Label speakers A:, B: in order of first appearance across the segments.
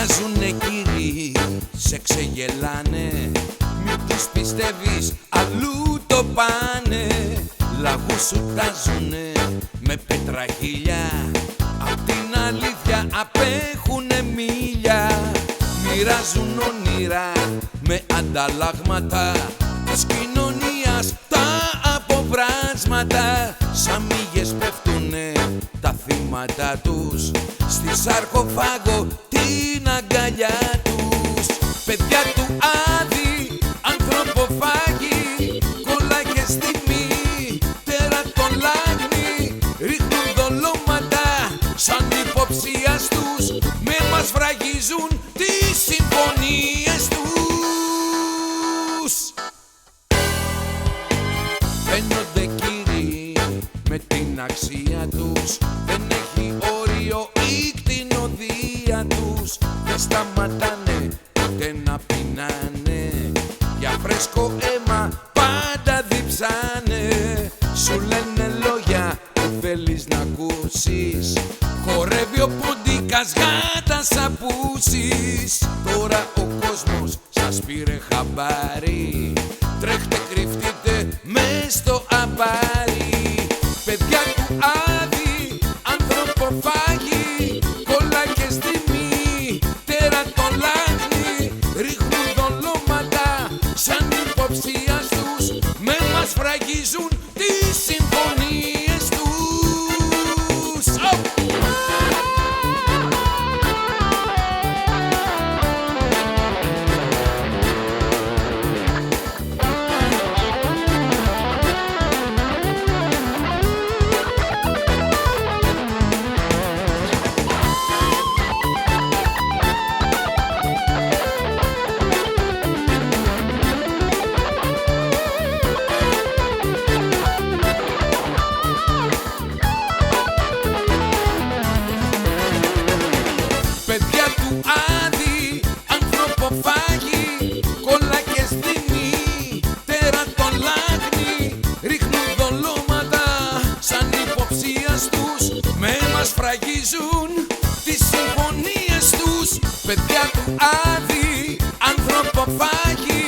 A: Μοιράζουνε κύριοι, σε ξεγελάνε, μην τους πιστεύεις, αλλού το πάνε. Λαγούς σου τάζουνε με πετραχίλια, απ' την αλήθεια απέχουνε μίλια. Μοιράζουν όνειρα με ανταλλάγματα της κοινωνίας τα αποβράσματα. Σαν μύγες πέφτουνε τα θύματα τους στη σαρκοφάγο την αγκαλιά τους. Παιδιά του Άδη, ανθρωποφάγοι, κολλάγες στη μύτερα τον λάγνη. Ρίχνουν δολώματα σαν υποψίαστους, με μας φραγίζουν τις συμφωνίες τους. Φαίνονται κύριοι με την αξία τους, δεν έχει όριο η κτηνοδία τους. Δεν σταματάνε ποτέ να πεινάνε, για φρέσκο αίμα πάντα διψάνε. Σου λένε λόγια που θέλεις να ακούσεις, χορεύει ο ποντίκας γάτας απούσεις. Τώρα ο κόσμος σας πήρε χαμπάρι, τρέχτε κρυφτείτε μες στο αμπάρι. Παιδιά του Άδη, ανθρωποφάγοι, κολλάγες στη μύτερα τον λάγνη. Ρίχνουν δολώματα σαν υποψίαστους, με μας φραγίζουν τις συμφωνίες τους. Παιδιά του Άδη, ανθρωποφάγοι, κολλάγες στη μύτερα τον λάγνη. Ρίχνουν δολώματα σαν υποψίαστους, με μας φραγίζουν τις συμφωνίες τους. Παιδιά του Άδη, ανθρωποφάγοι,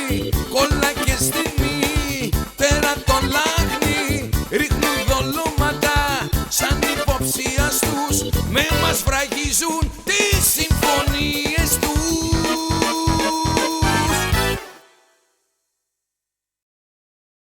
A: κολλάγες στη μύτερα τον λάγνη. Ρίχνουν δολώματα σαν υποψίαστους, με μας φραγίζουν